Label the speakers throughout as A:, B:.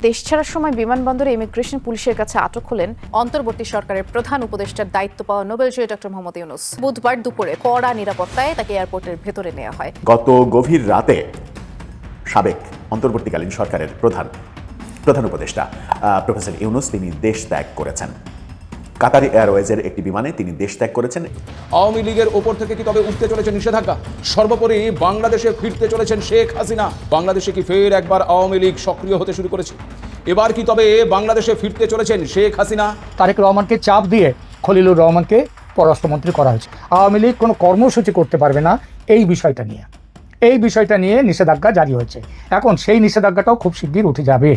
A: দেশ ছাড়ার সময় বিমানবন্দরে ইমিগ্রেশন পুলিশের কাছে আটক হলেন অন্তর্বর্তী সরকারের প্রধান উপদেষ্টার দায়িত্ব পাওয়া নোবেলজয়ী ডক্টর মোহাম্মদ ইউনূস। বুধবার দুপুরে কড়া নিরাপত্তায় তাকে এয়ারপোর্টের ভেতরে নেওয়া হয়।
B: গত গভীর রাতে সাবেক অন্তর্বর্তীকালীন সরকারের প্রধান উপদেষ্টা প্রফেসর ইউনূস তিনি দেশ ত্যাগ করেছেন। কাতার এয়ারওয়েজের একটি বিমানে তিনি দেশ ত্যাগ করেছেন।
C: আওয়ামী লীগের ওপর থেকে কি তবে উঠতে চলেছে নিষেধাজ্ঞা? সর্বোপরি বাংলাদেশে ফিরতে চলেছেন শেখ হাসিনা। বাংলাদেশে কি ফের একবার আওয়ামী লীগ সক্রিয় হতে শুরু করেছে? এবার কি তবে বাংলাদেশে ফিরতে চলেছেন শেখ হাসিনা?
D: তারেক রহমানকে চাপ দিয়ে খলিলুর রহমানকে পররাষ্ট্রমন্ত্রী করা হয়েছে। আওয়ামী লীগ কোনো কর্মসূচি করতে পারবে না এই বিষয়টা নিয়ে নিষেধাজ্ঞা জারি হয়েছে। এখন সেই নিষেধাজ্ঞাটাও খুব শিগগির উঠে যাবে,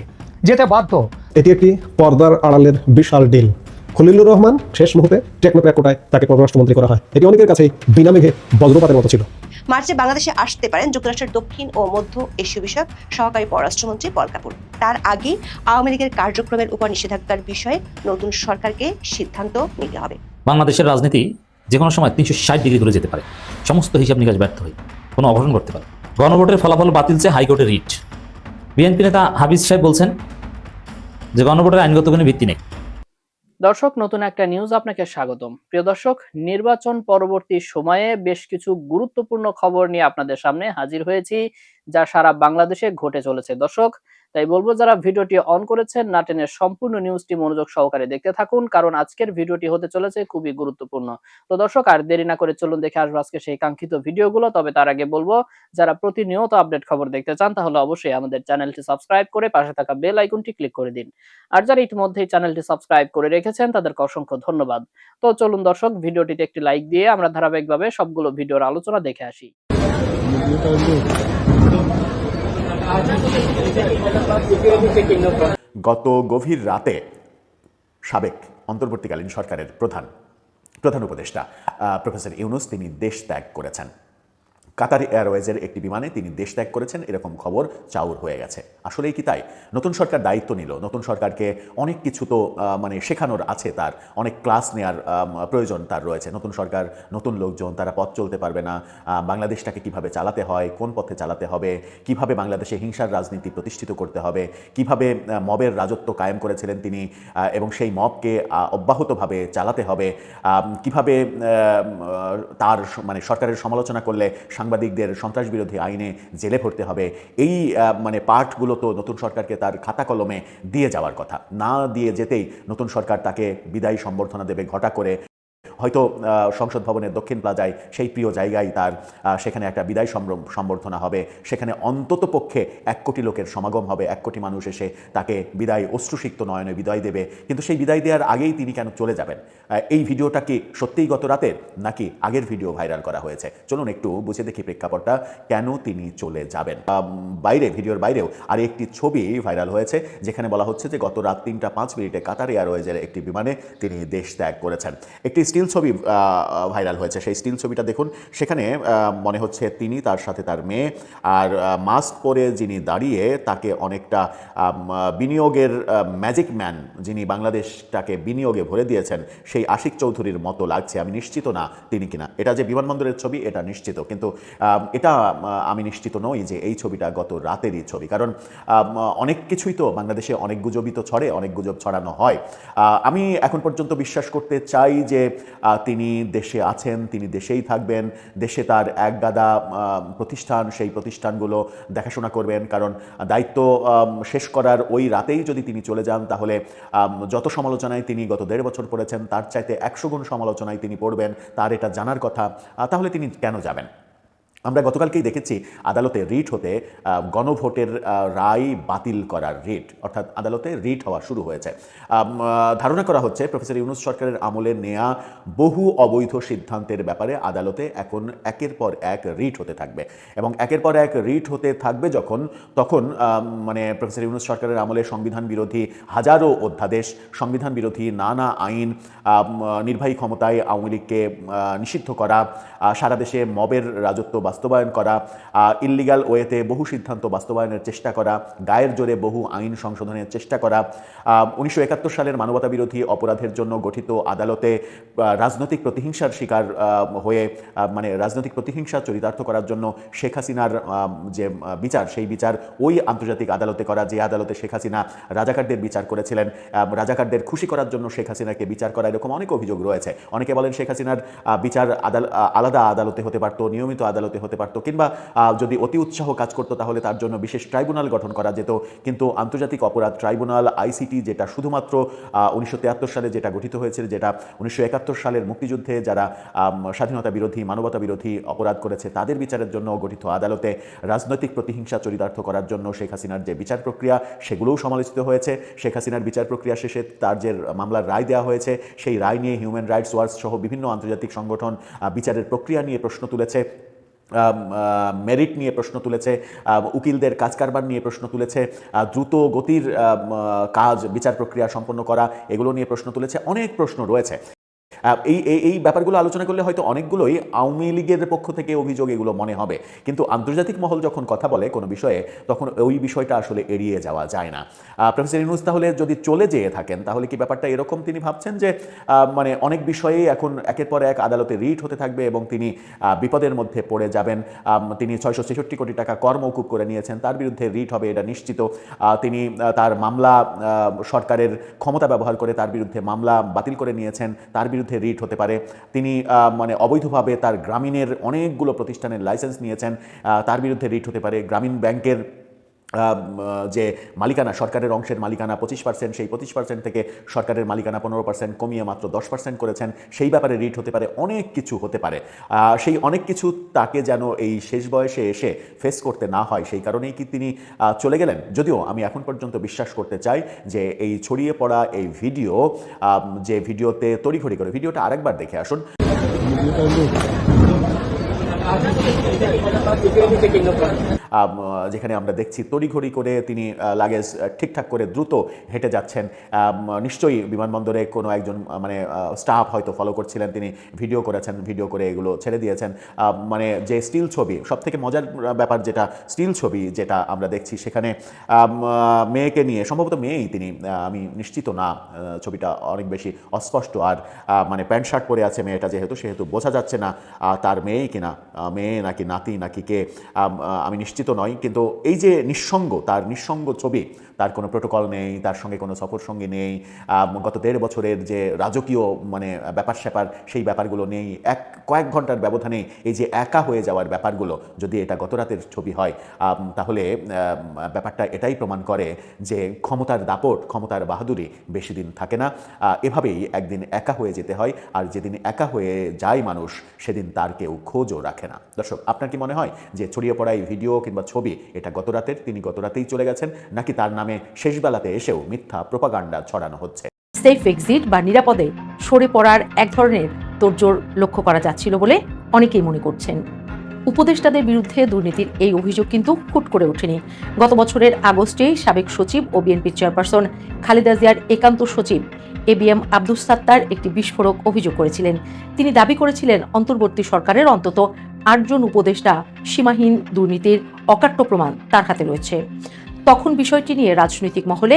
D: যেতে বাধ্য।
E: এটি একটি পর্দার আড়ালের বিশাল ডিল। খলিলুর রহমান শেষ মুহূর্তে টেকনোক্র্যাট কোটায় তাকে পররাষ্ট্রমন্ত্রী করা হয়। এটি অনেকের কাছেই বিনা মেঘে বজ্রপাতের মতো ছিল।
F: মার্চে বাংলাদেশে আসতে পারেন যুক্তরাষ্ট্রের দক্ষিণ ও মধ্য এশীয় বিষয়ক সহকারী পররাষ্ট্রমন্ত্রী পল কাপুর। তার আগে আওয়ামী লীগের কার্যক্রমের উপর নিষেধাজ্ঞার বিষয়ে নতুন সরকারকে সিদ্ধান্ত নিতে হবে।
G: বাংলাদেশের রাজনীতি যে কোনো সময় 360 ডিগ্রি ধরে যেতে পারে। সমস্ত হিসাব নিকাশ ব্যর্থ হয়ে কোনো অঘটন করতে পারে। গণভোটের ফলাফল বাতিল চেয়ে হাইকোর্টে রিট। বিএনপি নেতা হাফিজ সাহেব বলছেন যে গণভোটের আইনগত কোনো ভিত্তি নেই।
H: দর্শক, নতুন একটা নিউজ আপনাকে স্বাগতম। প্রিয় দর্শক, নির্বাচন পরবর্তী সময়ে বেশ কিছু গুরুত্বপূর্ণ খবর নিয়ে আপনাদের সামনে হাজির হয়েছি, যা সারা বাংলাদেশে ঘটে চলেছে। দর্শক, তাই বলবো যারা ভিডিওটি অন করেছেন না টেনে সম্পূর্ণ নিউজটি মনোযোগ সহকারে দেখতে থাকুন, কারণ আজকের ভিডিওটি হতে চলেছে খুবই গুরুত্বপূর্ণ। তো দর্শক, আর দেরি না করে চলুন দেখে আসবো আজকে সেই কাঙ্ক্ষিত ভিডিওগুলো। তবে তার আগে বলবো, যারা প্রতিনিয়ত আপডেট খবর দেখতে চান তাহলে অবশ্যই আমাদের চ্যানেলটি সাবস্ক্রাইব করে পাশে থাকা বেল আইকনটি ক্লিক করে দিন। আর যারা ইতিমধ্যেই চ্যানেলটি সাবস্ক্রাইব করে রেখেছেন তাদেরকে অসংখ্য ধন্যবাদ। তো চলুন দর্শক, ভিডিওটিতে একটি লাইক দিয়ে আমরা ধারাবাহিকভাবে সবগুলো ভিডিওর আলোচনা দেখে আসি।
B: গত গভীর রাতে সাবেক অন্তর্বর্তীকালীন সরকারের প্রধান উপদেষ্টা প্রফেসর ইউনূস তিনি দেশ ত্যাগ করেছেন। কাতার এয়ারওয়েজের একটি বিমানে তিনি দেশ ত্যাগ করেছেন, এরকম খবর চাউর হয়ে গেছে। আসলেই কি তাই? নতুন সরকার দায়িত্ব নিল, নতুন সরকারকে অনেক কিছু তো শেখানোর আছে, তার অনেক ক্লাস নেওয়ার প্রয়োজন তার রয়েছে। নতুন সরকার, নতুন লোকজন, তারা পথ চলতে পারবে না। বাংলাদেশটাকে কিভাবে চালাতে হয়, কোন পথে চালাতে হবে, কিভাবে বাংলাদেশে হিংসার রাজনীতি প্রতিষ্ঠিত করতে হবে, কিভাবে মবের রাজত্ব কায়েম করেছিলেন তিনি এবং সেই মবকে অব্যাহতভাবে চালাতে হবে, কিভাবে তার সরকারের সমালোচনা করলে সাংবাদিকদের সন্ত্রাস বিরোধী আইনে জেলে ভরতে হবে। এই পাঠগুলো তো নতুন সরকারকে তার খাতা কলমে দিয়ে যাওয়ার কথা। না দিয়ে যেতেই নতুন সরকার তাকে বিদায়ী সম্বর্ধনা দেবে ঘটা করে। হয়তো সংসদ ভবনের দক্ষিণ প্লাজায়, সেই প্রিয় জায়গায় তার সেখানে একটা বিদায় সম্বর্ধনা হবে। সেখানে অন্তত পক্ষে 1 কোটি লোকের সমাগম হবে, 1 কোটি মানুষ এসে তাকে বিদায় অশ্রুসিক্ত নয়নে বিদায় দেবে। কিন্তু সেই বিদায় দেওয়ার আগেই তিনি কেন চলে যাবেন? এই ভিডিওটা কি সত্যিই গত রাতের, নাকি আগের ভিডিও ভাইরাল করা হয়েছে? চলুন একটু বুঝে দেখি প্রেক্ষাপটটা, কেন তিনি চলে যাবেন। ভিডিওর বাইরেও আর একটি ছবি ভাইরাল হয়েছে, যেখানে বলা হচ্ছে যে গত রাত 3টা 5 মিনিটে কাতার এয়ারওয়েজের একটি বিমানে তিনি দেশ ত্যাগ করেছেন। একটি স্টিল ছবি ভাইরাল হয়েছে। সেই স্টিল ছবিটা দেখুন, সেখানে মনে হচ্ছে তিনি, তার সাথে তার মেয়ে, আর মাস্ক পরে যিনি দাঁড়িয়ে তাকে অনেকটা বিনিয়োগের ম্যাজিক ম্যান, যিনি বাংলাদেশটাকে বিনিয়োগে ভরে দিয়েছেন, সেই আশিক চৌধুরীর মতো লাগছে। আমি নিশ্চিত না তিনি কিনা। এটা যে বিমানবন্দরের ছবি এটা নিশ্চিত, কিন্তু এটা আমি নিশ্চিত নই যে এই ছবিটা গত রাতেরই ছবি। কারণ অনেক কিছুই তো বাংলাদেশে, অনেক গুজবই তো ছড়ে, অনেক গুজব ছড়ানো হয়। আমি এখন পর্যন্ত বিশ্বাস করতে চাই যে তিনি দেশে আছেন, তিনি দেশেই থাকবেন, দেশে তার একগাদা প্রতিষ্ঠান, সেই প্রতিষ্ঠানগুলো দেখাশোনা করবেন। কারণ দায়িত্ব শেষ করার ওই রাতেই যদি তিনি চলে যান, তাহলে যত সমালোচনায় তিনি গত 1.5 বছর পড়েছেন তার চাইতে 100 গুণ সমালোচনায় তিনি পড়বেন, তার এটা জানার কথা। তাহলে তিনি কেন যাবেন? আমরা গতকালকেই দেখেছি আদালতে রিট হতে গণভোটের রায় বাতিল করার রিট, অর্থাৎ আদালতে রিট হওয়া শুরু হয়েছে। ধারণা করা হচ্ছে প্রফেসর ইউনূস সরকারের আমলে নেয়া বহু অবৈধ সিদ্ধান্তের ব্যাপারে আদালতে এখন একের পর এক রিট হতে থাকবে, এবং একের পর এক রিট হতে থাকবে তখন প্রফেসর ইউনূস সরকারের আমলে সংবিধান বিরোধী হাজারো অধ্যাদেশ, সংবিধান বিরোধী নানা আইন, নির্বাহী ক্ষমতায় আওয়ামী লীগকে নিষিদ্ধ করা, সারা দেশে মবের রাজত্ব বাস্তবায়ন করা, ইল্লিগাল ওয়েতে বহু সিদ্ধান্ত বাস্তবায়নের চেষ্টা করা, গায়ের জোরে বহু আইন সংশোধনের চেষ্টা করা, 1971 সালের মানবতাবিরোধী অপরাধের জন্য গঠিত আদালতে রাজনৈতিক প্রতিহিংসার শিকার হয়ে মানে রাজনৈতিক প্রতিহিংসা চরিতার্থ করার জন্য শেখ হাসিনার যে বিচার, সেই বিচার ওই আন্তর্জাতিক আদালতে করা, যে আদালতে শেখ হাসিনা রাজাকারদের বিচার করেছিলেন, রাজাকারদের খুশি করার জন্য শেখ হাসিনাকে বিচার করা, এরকম অনেক অভিযোগ রয়েছে। অনেকে বলেন শেখ হাসিনার বিচার আলাদা আদালতে হতে পারত, নিয়মিত আদালতে হতে পারত, কিংবা যদি অতি উৎসাহ কাজ করতো তাহলে তার জন্য বিশেষ ট্রাইব্যুনাল গঠন করা যেত। কিন্তু আন্তর্জাতিক অপরাধ ট্রাইব্যুনাল আইসিটি, যেটা শুধুমাত্র 1973 সালে যেটা গঠিত হয়েছিল, যেটা 1971 সালের মুক্তিযুদ্ধে যারা স্বাধীনতা বিরোধী, মানবতা বিরোধী অপরাধ করেছে তাদের বিচারের জন্য গঠিত আদালতে রাজনৈতিক প্রতিহিংসা চরিতার্থ করার জন্য শেখ হাসিনার যে বিচার প্রক্রিয়া, সেগুলোও সমালোচিত হয়েছে। শেখ হাসিনার বিচার প্রক্রিয়া শেষে তার যে মামলার রায় দেওয়া হয়েছে, সেই রায় নিয়ে হিউম্যান রাইটস ওয়াচ সহ বিভিন্ন আন্তর্জাতিক সংগঠন বিচারের প্রক্রিয়া নিয়ে প্রশ্ন তুলেছে, মেরিট নিয়ে প্রশ্ন তুলেছে, উকিলদের কাজ কারবার নিয়ে প্রশ্ন তুলেছে, দ্রুত গতির কাজ বিচার প্রক্রিয়া সম্পন্ন করা, এগুলো নিয়ে প্রশ্ন তুলেছে। অনেক প্রশ্ন রয়েছে। এই ব্যাপারগুলো আলোচনা করলে হয়তো অনেকগুলোই আওয়ামী লীগের পক্ষ থেকে অভিযোগ, এগুলো মনে হবে, কিন্তু আন্তর্জাতিক মহল যখন কথা বলে কোনো বিষয়ে, তখন ওই বিষয়টা আসলে এড়িয়ে যাওয়া যায় না। প্রফেসর ইউনূস তাহলে যদি চলে যেয়ে থাকেন, তাহলে কি ব্যাপারটা এরকম তিনি ভাবছেন যে মানে অনেক বিষয়েই এখন একের পর এক আদালতে রিট হতে থাকবে এবং তিনি বিপদের মধ্যে পড়ে যাবেন? তিনি 666 কোটি টাকা কর মওকুফ করে নিয়েছেন, তার বিরুদ্ধে রিট হবে, এটা নিশ্চিত। তিনি তার মামলা সরকারের ক্ষমতা ব্যবহার করে তার বিরুদ্ধে মামলা বাতিল করে নিয়েছেন, তার বিরুদ্ধে রিট হতে পারে। তিনি মানে অবৈধভাবে তার গ্রামীণের অনেকগুলো প্রতিষ্ঠানের লাইসেন্স নিয়েছেন, তার বিরুদ্ধে রিট হতে পারে। গ্রামীণ ব্যাংকের যে মালিকানা, সরকারের অংশের মালিকানা 25%, সেই 25% থেকে সরকারের মালিকানা 15% কমিয়ে মাত্র 10% করেছেন, সেই ব্যাপারে রিট হতে পারে। অনেক কিছু হতে পারে। সেই অনেক কিছু তাকে যেন এই শেষ বয়সে এসে ফেস করতে না হয়, সেই কারণেই কি তিনি চলে গেলেন? যদিও আমি এখন পর্যন্ত বিশ্বাস করতে চাই যে এই ছড়িয়ে পড়া এই ভিডিও, যে ভিডিওতে তড়িঘড়ি করে, ভিডিওটা আরেকবার দেখে আসুন। যেখানে আমরা দেখছি তড়িঘড়ি করে তিনি লাগেজ ঠিকঠাক করে দ্রুত হেঁটে যাচ্ছেন। নিশ্চয়ই বিমানবন্দরে কোনো একজন মানে স্টাফ হয়তো ফলো করছিলেন, তিনি ভিডিও করেছেন, ভিডিও করে এগুলো ছেড়ে দিয়েছেন। মানে যে স্টিল ছবি, সব থেকে মজার ব্যাপার যেটা স্টিল ছবি যেটা আমরা দেখছি, সেখানে মেয়েকে নিয়ে, সম্ভবত মেয়েই তিনি, আমি নিশ্চিত না, ছবিটা অনেক বেশি অস্পষ্ট, আর মানে প্যান্ট শার্ট পরে আছে মেয়েটা, সেহেতু বোঝা যাচ্ছে না তার মেয়েই কিনা, মেয়ে নাকি নাতি নাকি কে, আমি নিশ্চিত নয়। কিন্তু এই যে তার নিঃসঙ্গ ছবি, তার কোনো প্রোটোকল নেই, তার সঙ্গে কোনো সফর সঙ্গী নেই, গত 1.5 বছরের যে রাজকীয় মানে ব্যাপার স্যাপার, সেই ব্যাপারগুলো নেই। কয়েক ঘন্টার ব্যবধানে এই যে একা হয়ে যাওয়ার ব্যাপারগুলো, যদি এটা গত রাতের ছবি হয়, তাহলে ব্যাপারটা এটাই প্রমাণ করে যে ক্ষমতার দাপট, ক্ষমতার বাহাদুরি বেশি দিন থাকে না। এভাবেই একদিন একা হয়ে যেতে হয়, আর যেদিন একা হয়ে যায় মানুষ, সেদিন তার কেউ খোঁজও রাখে না। দর্শক, আপনার কি মনে হয় যে ছড়িয়ে পড়া এই ভিডিও কিংবা ছবি এটা গত রাতের, তিনি গত রাতেই চলে গেছেন, নাকি তার নামে শেষবেলাতে এসেও মিথ্যা প্রোপাগান্ডা ছড়ানো হচ্ছে?
I: সেফ এক্সিট বা নিরাপদে সরে পড়ার এক ধরনের তোড়জোড় লক্ষ্য করা যাচ্ছিল বলে অনেকেই মনে করছেন। উপদেষ্টাদের বিরুদ্ধে দুর্নীতির এই অভিযোগ কিন্তু হুট করে ওঠেনি। গত বছরের আগস্টেই সাবেক সচিব ও বিএনপির চেয়ারপারসন খালেদা জিয়ার একান্ত সচিব ABM আব্দুস সাত্তার একটি বিস্ফোরক অভিযোগ করেছিলেন। তিনি দাবি করেছিলেন অন্তর্বর্তী সরকারের অন্তত 8 জন উপদেষ্টা সীমাহীন দুর্নীতির অকাট্য প্রমাণ তার হাতে রয়েছে। তখন বিষয়টি নিয়ে রাজনৈতিক মহলে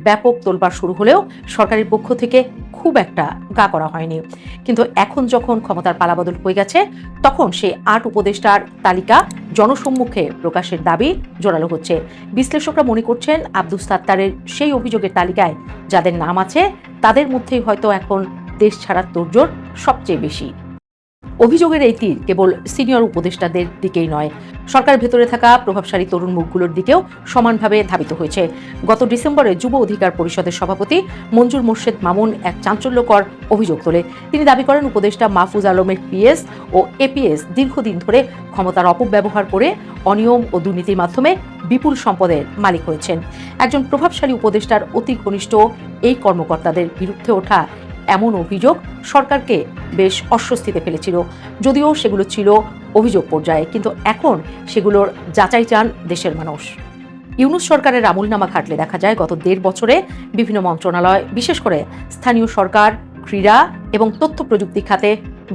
I: ব্যাপক তোলপাড় শুরু হলেও সরকারের পক্ষ থেকে খুব একটা গা করা হয়নি। কিন্তু এখন যখন ক্ষমতার পালাবদল হয়ে গেছে, তখন সেই 8 উপদেষ্টার তালিকা জনসম্মুখে প্রকাশের দাবি জোরালো হচ্ছে। বিশ্লেষকরা মনে করছেন আব্দুস সাত্তারের সেই অভিযোগের তালিকায় যাদের নাম আছে, তাদের মধ্যেই হয়তো এখন দেশ ছাড়ার তোড়জোড় সবচেয়ে বেশি। অভিযোগের এই তীর কেবল সিনিয়র উপদেষ্টাদের দিকেই নয়, সরকারের ভেতরে থাকা প্রভাবশালী তরুণ মুখগুলোর দিকেও সমানভাবে ধাবিত হয়েছে। গত ডিসেম্বরে যুব অধিকার পরিষদের সভাপতি মঞ্জুর মোর্শেদ মামুন এক চাঞ্চল্যকর অভিযোগ তোলে। তিনি দাবি করেন উপদেষ্টা মাহফুজ আলমের PS ও APS দীর্ঘদিন ধরে ক্ষমতার অপব্যবহার করে অনিয়ম ও দুর্নীতির মাধ্যমে বিপুল সম্পদের মালিক হয়েছেন। একজন প্রভাবশালী উপদেষ্টার অতি ঘনিষ্ঠ এই কর্মকর্তাদের বিরুদ্ধে ওঠা এমন অভিযোগ সরকারকে বেশ অস্বস্তিতে ফেলেছিল। যদিও সেগুলো ছিল অভিযোগ পর্যায়ে, কিন্তু এখন সেগুলোর যাচাই চান দেশের মানুষ। ইউনূস সরকারের আমলনামা ঘাটলে দেখা যায় গত 1.5 বছরে বিভিন্ন মন্ত্রণালয়, বিশেষ করে স্থানীয় সরকার, ক্রীড়া এবং তথ্য প্রযুক্তি খাতে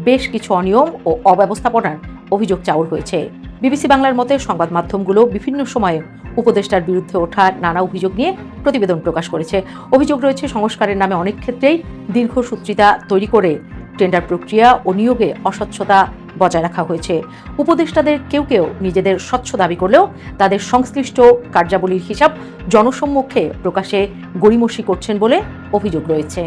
I: বেশ কিছু অনিয়ম ও অব্যবস্থাপনার অভিযোগ চাউর হয়েছে। বিবিসি বাংলার মতে সংবাদ মাধ্যমগুলো বিভিন্ন সময়ে উপদেষ্টার বিরুদ্ধে ওঠা নানা অভিযোগ নিয়ে প্রতিবেদন প্রকাশ করেছে। অভিযোগ রয়েছে সংস্কারের নামে অনেক ক্ষেত্রেই দীর্ঘসূত্রিতা তৈরি করে টেন্ডার প্রক্রিয়া ও নিয়োগে অস্বচ্ছতা বজায় রাখা হয়েছে। উপদেষ্টাদের কেউ কেউ নিজেদের স্বচ্ছ দাবি করলেও তাদের সংশ্লিষ্ট কার্যাবলীর হিসাব জনসম্মুখে প্রকাশে গড়িমসি করছেন বলে অভিযোগ রয়েছে।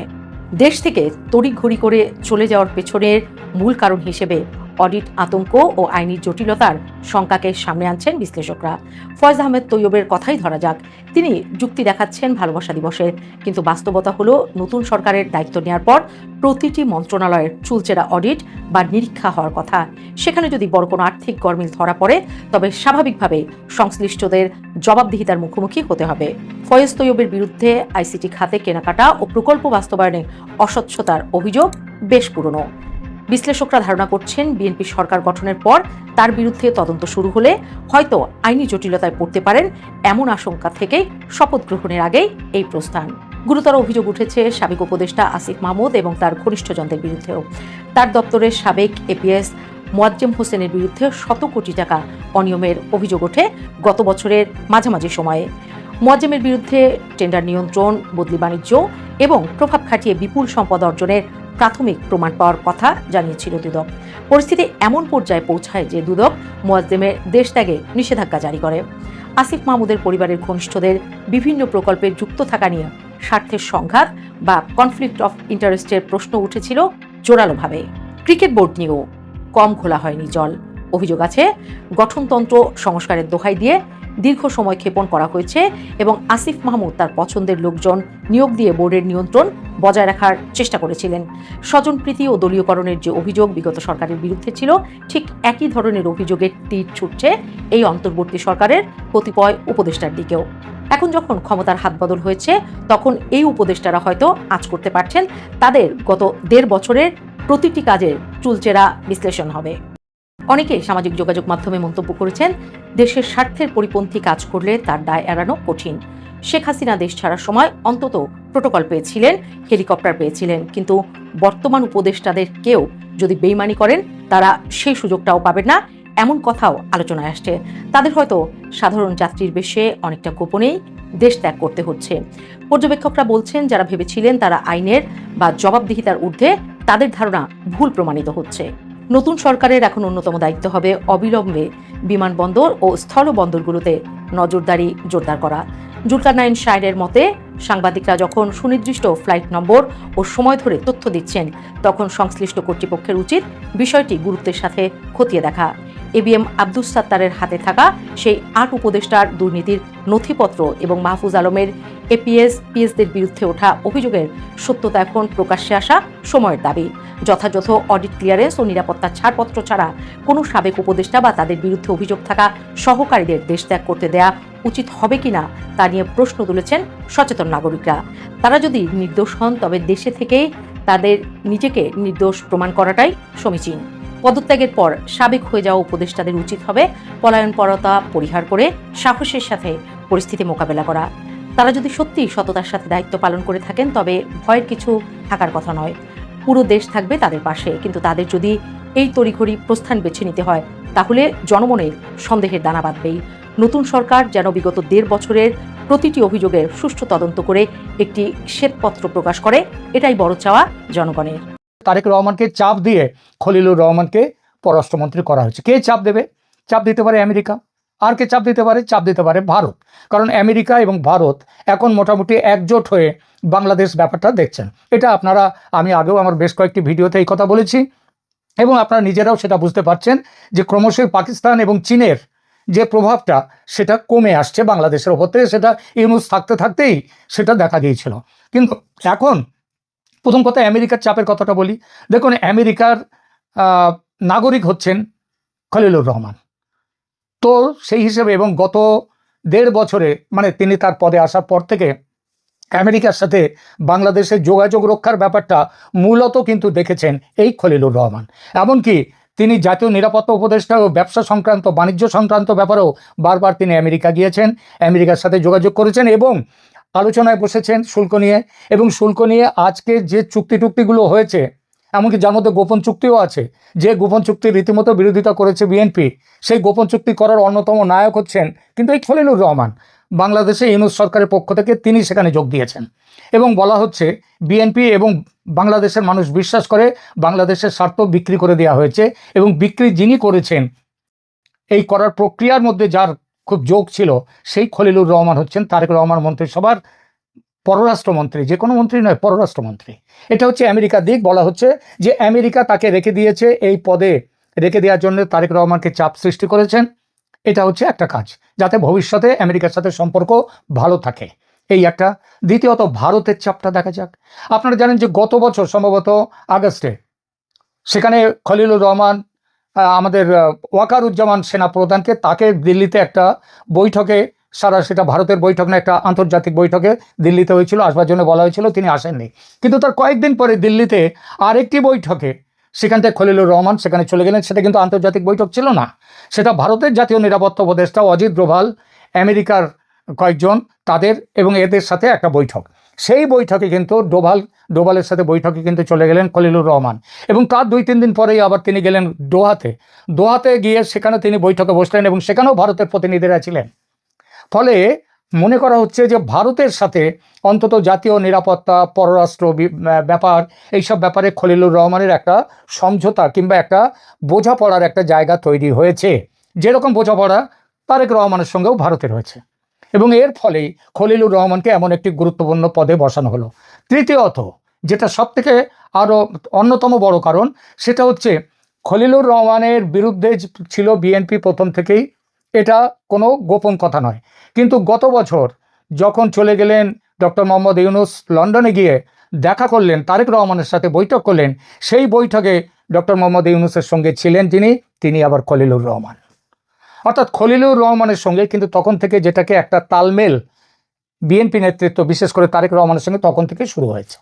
I: দেশ থেকে তড়িঘড়ি করে চলে যাওয়ার পেছনের মূল কারণ হিসেবে অডিট আতঙ্ক ও আইনি জটিলতার শঙ্কাকে সামনে আনছেন বিশ্লেষকরা। ফয়েজ আহমেদ তৈয়বের কথাই ধরা যাক, তিনি যুক্তি দেখাচ্ছেন ভালোবাসা দিবসের, কিন্তু বাস্তবতা হলো নতুন সরকারের দায়িত্ব নেওয়ার পর প্রতিটি মন্ত্রণালয়ের চুলচেরা অডিট বা নিরীক্ষা হওয়ার কথা। সেখানে যদি বড় কোনো আর্থিক গরমিল ধরা পড়ে তবে স্বাভাবিকভাবে সংশ্লিষ্টদের জবাবদিহিতার মুখোমুখি হতে হবে। ফয়েজ তৈয়বের বিরুদ্ধে আইসিটি খাতে কেনাকাটা ও প্রকল্প বাস্তবায়নে অস্বচ্ছতার অভিযোগ বেশ পুরনো। বিশ্লেষকরা ধারণা করছেন বিএনপি সরকার গঠনের পর তার বিরুদ্ধে তদন্ত শুরু হলে হয়তো আইনি জটিলতায় পড়তে পারেন, এমন আশঙ্কা থেকে শপথ গ্রহণের আগেই এই প্রস্থান। গুরুতর অভিযোগ উঠেছে সাবেক উপদেষ্টা আসিফ মাহমুদ এবং তার ঘনিষ্ঠজনদের বিরুদ্ধেও। তার দপ্তরের সাবেক এপিএস মোয়াজ্জেম হোসেনের বিরুদ্ধে শত কোটি টাকা অনিয়মের অভিযোগ ওঠে গত বছরের মাঝামাঝি সময়ে। মোয়াজ্জেমের বিরুদ্ধে টেন্ডার নিয়ন্ত্রণ, বদলি বাণিজ্য এবং প্রভাব খাটিয়ে বিপুল সম্পদ অর্জনের প্রাথমিক প্রমাণ পাওয়ার কথা জানিয়েছিল দুদক। পরিস্থিতি এমন পর্যায়ে পৌঁছায় যে দুদক মোয়াজ্জেমের দেশ ত্যাগে নিষেধাজ্ঞা জারি করে। আসিফ মাহমুদের পরিবারের ঘনিষ্ঠদের বিভিন্ন প্রকল্পে যুক্ত থাকা নিয়ে স্বার্থের সংঘাত বা কনফ্লিক্ট অফ ইন্টারেস্টের প্রশ্ন উঠেছিল জোরালোভাবে। ক্রিকেট বোর্ড নিয়েও কম খোলা হয়নি জল। অভিযোগ আছে গঠনতন্ত্র সংস্কারের দোহাই দিয়ে দীর্ঘ সময় ক্ষেপণ করা হয়েছে এবং আসিফ মাহমুদ তার পছন্দের লোকজন নিয়োগ দিয়ে বোর্ডের নিয়ন্ত্রণ বজায় রাখার চেষ্টা করেছিলেন। স্বজনপ্রীতি ও দলীয়করণের যে অভিযোগ বিগত সরকারের বিরুদ্ধে ছিল, ঠিক একই ধরনের অভিযোগের তীর ছুটছে এই অন্তর্বর্তী সরকারের কতিপয় উপদেষ্টার দিকেও। এখন যখন ক্ষমতার হাত বদল হয়েছে, তখন এই উপদেষ্টারা হয়তো আঁচ করতে পারছেন তাদের গত 1.5 বছরের প্রতিটি কাজের চুলচেরা বিশ্লেষণ হবে। অনেকে সামাজিক যোগাযোগ মাধ্যমে মন্তব্য করেছেন, দেশের স্বার্থের পরিপন্থী কাজ করলে তার দায় এড়ানো কঠিন। শেখ হাসিনা দেশ ছাড়ার সময় অন্তত প্রোটোকল পেয়েছিলেন, হেলিকপ্টার পেয়েছিলেন, কিন্তু বর্তমান উপদেষ্টাদের কেউ যদি বেইমানি করেন তারা সেই সুযোগটাও পাবেন না, এমন কথাও আলোচনায় আসছে। তাদের হয়তো সাধারণ যাত্রীর বেশে অনেকটা গোপনেই দেশ ত্যাগ করতে হচ্ছে। পর্যবেক্ষকরা বলছেন, যারা ভেবেছিলেন তারা আইনের বা জবাবদিহিতার ঊর্ধ্বে, তাদের ধারণা ভুল প্রমাণিত হচ্ছে। নতুন সরকারের এখন অন্যতম দায়িত্ব হবে অবিলম্বে বিমানবন্দর ও স্থলবন্দরগুলোতে নজরদারি জোরদার করা। জুলকারনাইন শাহের মতে, সাংবাদিকরা যখন সুনির্দিষ্ট ফ্লাইট নম্বর ও সময় ধরে তথ্য দিচ্ছেন, তখন সংশ্লিষ্ট কর্তৃপক্ষের উচিত বিষয়টি গুরুত্বের সাথে খতিয়ে দেখা। এবিএম আব্দুস সাত্তারের হাতে থাকা সেই 8 উপদেষ্টার দুর্নীতির নথিপত্র এবং মাহফুজ আলমের এপিএস পিএসদের বিরুদ্ধে ওঠা অভিযোগের সত্যতা এখন প্রকাশ্যে আসা সময়ের দাবি। যথাযথ অডিট ক্লিয়ারেন্স ও নিরাপত্তার ছাড়পত্র ছাড়া কোনো সাবেক উপদেষ্টা বা তাদের বিরুদ্ধে অভিযোগ থাকা সহকারীদের দেশ ত্যাগ করতে দেয়া উচিত হবে কিনা তা নিয়ে প্রশ্ন তুলেছেন সচেতন নাগরিকরা। তারা যদি নির্দোষ হন, তবে দেশে থেকেই তাদের নিজেকে নির্দোষ প্রমাণ করাটাই সমীচীন। পদত্যাগের পর সাবেক হয়ে যাওয়া উপদেষ্টাদের উচিত হবে পলায়নপরতা পরিহার করে সাহসের সাথে পরিস্থিতি মোকাবেলা করা। তারা যদি সত্যি সততার সাথে দায়িত্ব পালন করে থাকেন, তবে ভয়ের কিছু থাকার কথা নয়। পুরো দেশ থাকবে তাদের পাশে, কিন্তু তাদের যদি এই তড়িঘড়ি প্রস্থান বেছে নিতে হয়, তাহলে জনমনে সন্দেহের দানা বাঁধবেই। নতুন সরকার যেন বিগত 1.5 বছরের প্রতিটি অভিযোগের সুষ্ঠু তদন্ত করে একটি শ্বেতপত্র প্রকাশ করে, এটাই বড় চাওয়া জনগণের।
D: তারেক রহমানকে চাপ দিয়ে খলিলুর রহমানকে পররাষ্ট্রমন্ত্রী করা হয়েছে। কে চাপ দেবে? চাপ দিতে পারে আমেরিকা। আর কে চাপ দিতে পারে? চাপ দিতে পারে ভারত। কারণ আমেরিকা এবং ভারত এখন মোটামুটি একজোট হয়ে বাংলাদেশ ব্যাপারটা দেখছেন। এটা আপনারা, আমি আগেও আমার বেশ কয়েকটি ভিডিওতে এই কথা বলেছি এবং আপনারা নিজেরাও সেটা বুঝতে পারছেন যে ক্রমশই পাকিস্তান এবং চীনের যে প্রভাবটা সেটা কমে আসছে বাংলাদেশের ওপর থেকে। সেটা ইউনূস থাকতে থাকতেই সেটা দেখা দিয়েছিল। কিন্তু এখন প্রথম কথা আমেরিকার চাপের কথাটা বলি। দেখুন, আমেরিকার নাগরিক হচ্ছেন খলিলুর রহমান। তো সেই হিসেবে এবং গত 1.5 বছরে, মানে তিনি তার পদে আসার পর থেকে আমেরিকার সাথে বাংলাদেশের যোগাযোগ রক্ষার ব্যাপারটা মূলত কিন্তু দেখেছেন এই খলিলুর রহমান। এমনকি তিনি জাতীয় নিরাপত্তা উপদেষ্টা ও ব্যবসা সংক্রান্ত, বাণিজ্য সংক্রান্ত ব্যাপারেও বারবার তিনি আমেরিকা গিয়েছেন, আমেরিকার সাথে যোগাযোগ করেছেন এবং আলোচনায় বসেছেন শুল্ক নিয়ে। এবং শুল্ক নিয়ে আজকে যে চুক্তিগুলো হয়েছে, এমনকি যার মধ্যে গোপন চুক্তিও আছে, যে গোপন চুক্তির রীতিমতো বিরোধিতা করেছে বিএনপি, সেই গোপন চুক্তি করার অন্যতম নায়ক হচ্ছেন কিন্তু এই খলিলুর রহমান। বাংলাদেশে ইউনূস সরকারের পক্ষ থেকে তিনি সেখানে যোগ দিয়েছেন এবং বলা হচ্ছে বিএনপি এবং বাংলাদেশের মানুষ বিশ্বাস করে বাংলাদেশের স্বার্থ বিক্রি করে দেওয়া হয়েছে এবং বিক্রি যিনি করেছেন, এই করার প্রক্রিয়ার মধ্যে যার খুব যোগ ছিল সেই খলিলুর রহমান হচ্ছেন তারেক রহমান মন্ত্রিসভার পররাষ্ট্রমন্ত্রী, যে কোনো মন্ত্রী নয়, পররাষ্ট্রমন্ত্রী। এটা হচ্ছে আমেরিকার দিক। বলা হচ্ছে যে আমেরিকা তাকে রেখে দিয়েছে, এই পদে রেখে দেওয়ার জন্য তারেক রহমানকে চাপ সৃষ্টি করেছেন। এটা হচ্ছে একটা কাজ, যাতে ভবিষ্যতে আমেরিকার সাথে সম্পর্ক ভালো থাকে, এই একটা। দ্বিতীয়ত ভারতের চাপটা দেখা যাক। আপনারা জানেন যে গত বছর সম্ভবত আগস্টে সেখানে খলিলুর রহমান আমাদের ওয়াকারুজ্জামান সেনাপ্রধানকে তাকে দিল্লিতে একটা বৈঠকে, সেটা ভারতের বৈঠক না, একটা আন্তর্জাতিক বৈঠকে দিল্লিতে হয়েছিল, আসবার জন্য বলা হয়েছিল, তিনি আসেননি। কিন্তু তার কয়েকদিন পরে দিল্লিতে আরেকটি বৈঠকে সেখান থেকে খলিলুর রহমান সেখানে চলে গেলেন। সেটা কিন্তু আন্তর্জাতিক বৈঠক ছিল না, সেটা ভারতের জাতীয় নিরাপত্তা উপদেষ্টা অজিত ডোভাল, আমেরিকার কয়েকজন তাদের এবং এদের সাথে একটা বৈঠক। সেই বৈঠকে কিন্তু ডোভালের সাথে বৈঠকে কিন্তু চলে গেলেন খলিলুর রহমান এবং তার 2-3 দিন পরেই আবার তিনি গেলেন দোহাতে গিয়ে সেখানে তিনি বৈঠকে বসলেন এবং সেখানেও ভারতের প্রতিনিধিরা ছিলেন। ফলে মনে করা হচ্ছে যে ভারতের সাথে অন্তত জাতীয় নিরাপত্তা, পররাষ্ট্র ব্যাপার, এইসব ব্যাপারে খলিলুর রহমানের একটা সমঝোতা কিংবা একটা বোঝাপড়ার একটা জায়গা তৈরি হয়েছে, যেরকম বোঝাপড়া তারেক রহমানের সঙ্গেও ভারতের হয়েছে এবং এর ফলেই খলিলুর রহমানকে এমন একটি গুরুত্বপূর্ণ পদে বসানো হলো। তৃতীয়ত, যেটা সবথেকে আরও অন্যতম বড় কারণ, সেটা হচ্ছে খলিলুর রহমানের বিরুদ্ধে ছিল বিএনপি প্রথম থেকেই, এটা কোনো গোপন কথা নয়। কিন্তু গত বছর যখন চলে গেলেন ডক্টর মোহাম্মদ ইউনূস, লন্ডনে গিয়ে দেখা করলেন তারেক রহমানের সাথে, বৈঠক করলেন, সেই বৈঠকে ডক্টর মোহাম্মদ ইউনূসের সঙ্গে ছিলেন তিনি আবার খলিলুর রহমান। অর্থাৎ খলিলুর রহমানের সঙ্গে কিন্তু তখন থেকে যেটাকে একটা তালমেল বিএনপি নেতৃত্ব, বিশেষ করে তারেক রহমানের সঙ্গে তখন থেকে শুরু হয়েছে।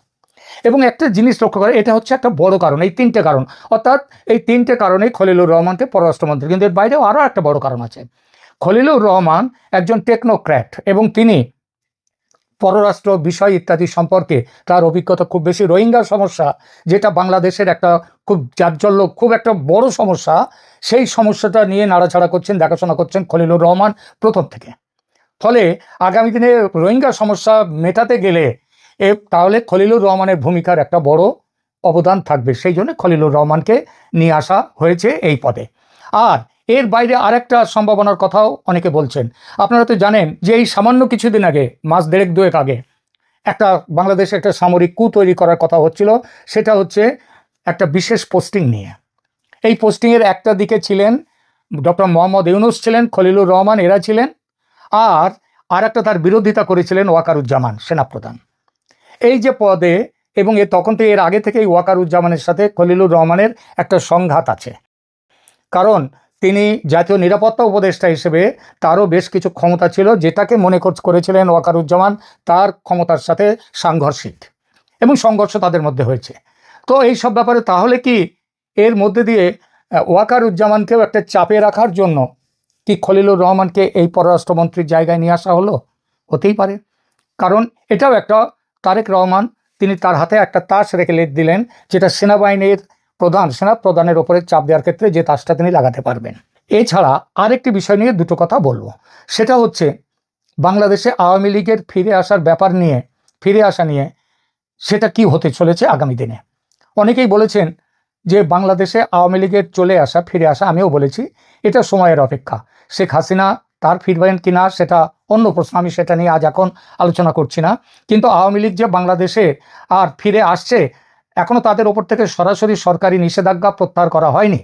D: এবং একটা জিনিস লক্ষ্য করে, এটা হচ্ছে একটা বড় কারণ, এই 3টে কারণ, অর্থাৎ এই 3টে কারণেই খলিলুর রহমানকে পররাষ্ট্রমন্ত্রী। কিন্তু এর বাইরেও আরও একটা বড় কারণ আছে। খলিলুর রহমান একজন টেকনোক্র্যাট এবং তিনি পররাষ্ট্র বিষয় ইত্যাদি সম্পর্কে তার অভিজ্ঞতা খুব বেশি। রোহিঙ্গা সমস্যা, যেটা বাংলাদেশের একটা খুব জাজ্জল্য, খুব একটা বড় সমস্যা, সেই সমস্যাটা নিয়ে নাড়াচাড়া করছেন, দেখাশোনা করছেন খলিলুর রহমান প্রথম থেকে। ফলে আগামী দিনে রোহিঙ্গা সমস্যা মেটাতে গেলে তাহলে খলিলুর রহমানের ভূমিকার একটা বড় অবদান থাকবে, সেই জন্য খলিলুর রহমানকে নিয়ে আসা হয়েছে এই পদে। আর এর বাইরে আরেকটা সম্ভাবনার কথাও অনেকে বলছেন। আপনারা তো জানেন যে এই সামান্য কিছুদিন আগে, মাস 1.5-2 আগে, একটা বাংলাদেশে একটা সামরিক কূ তৈরি করার কথা হচ্ছিল। সেটা হচ্ছে একটা বিশেষ পোস্টিং নিয়ে। এই পোস্টিংয়ের একটা দিকে ছিলেন ডক্টর মোহাম্মদ ইউনূস, ছিলেন খলিলুর রহমান, এরা ছিলেন, আর একটা তার বিরোধিতা করেছিলেন ওয়াকারুজ্জামান সেনাপ্রধান। এই যে পদে, এবং তখন থেকে এর আগে থেকেই ওয়াকারুজ্জামানের সাথে খলিলুর রহমানের একটা সংঘাত আছে, কারণ তিনি জাতীয় নিরাপত্তা উপদেষ্টা হিসেবে তারও বেশ কিছু ক্ষমতা ছিল, যেটাকে মনে করেছিলেন ওয়াকারুজ্জামান তার ক্ষমতার সাথে সাংঘর্ষিক, এবং সংঘর্ষ তাদের মধ্যে হয়েছে। তো এই সব ব্যাপারে তাহলে কি এর মধ্যে দিয়ে ওয়াকারুজ্জামানকেও একটা চাপে রাখার জন্য কি খলিলুর রহমানকে এই পররাষ্ট্রমন্ত্রীর জায়গায় নিয়ে আসা হলো? হতেই পারে, কারণ এটাও একটা, তারেক রহমান তিনি তার হাতে একটা তাস রেখে দিলেন, যেটা সেনাবাহিনীর সেনাপ্রধানের ওপরে চাপ দেওয়ার ক্ষেত্রে যে তাসটা তিনি লাগাতে পারবেন। এছাড়া আরেকটি বিষয় নিয়ে দুটো কথা বলবো, সেটা হচ্ছে বাংলাদেশে আওয়ামী লীগের ফিরে আসা নিয়ে সেটা কি হতে চলেছে আগামী দিনে। অনেকেই বলেছেন যে বাংলাদেশে আওয়ামী লীগের ফিরে আসা, আমিও বলেছি এটা সময়ের অপেক্ষা। শেখ হাসিনা তার ফিরবেন কিনা সেটা অন্য প্রশ্ন, আমি সেটা নিয়ে আজ এখন আলোচনা করছি না। কিন্তু আওয়ামী লীগ যে বাংলাদেশে আর ফিরে আসছে, এখনও তাদের ওপর থেকে সরাসরি সরকারি নিষেধাজ্ঞা প্রত্যাহার করা হয়নি,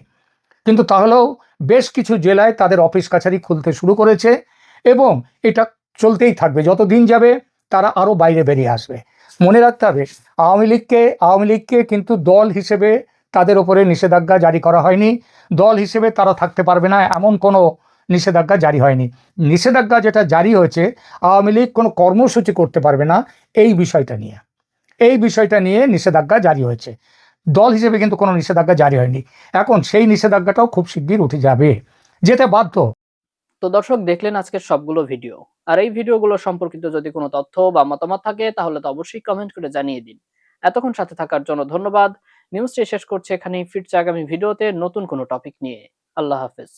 D: কিন্তু তাহলেও বেশ কিছু জেলায় তাদের অফিস কাছারি খুলতে শুরু করেছে এবং এটা চলতেই থাকবে। যত দিন যাবে তারা আরও বাইরে বেরিয়ে আসবে। মনে রাখতে হবে, আওয়ামী লীগকে কিন্তু দল হিসেবে তাদের ওপরে নিষেধাজ্ঞা জারি করা হয়নি, দল হিসেবে তারা থাকতে পারবে না এমন কোনো নিষেধাজ্ঞা জারি হয়নি। নিষেধাজ্ঞা যেটা জারি হয়েছে, আওয়ামী লীগ কোনো কর্মসূচি করতে পারবে না, এই বিষয়টা নিয়ে নিষেধাজ্ঞা জারি হয়েছে। দল হিসেবে কিন্তু কোনো নিষেধাজ্ঞা জারি হয়নি। এখন সেই নিষেধাজ্ঞাটাও খুব শিগগির উঠে যাবে, যেতে বাধ্য।
H: তো দর্শক, দেখলেন আজকের সবগুলো ভিডিও। আর এই ভিডিওগুলো সম্পর্কিত যদি কোনো তথ্য বা মতামত থাকে তাহলে তো অবশ্যই কমেন্ট করে জানিয়ে দিন। এতক্ষণ সাথে থাকার জন্য ধন্যবাদ। নিউজটি শেষ করছে এখানেই, ফিরছে আগামী ভিডিওতে নতুন কোনো টপিক নিয়ে। আল্লাহ হাফেজ।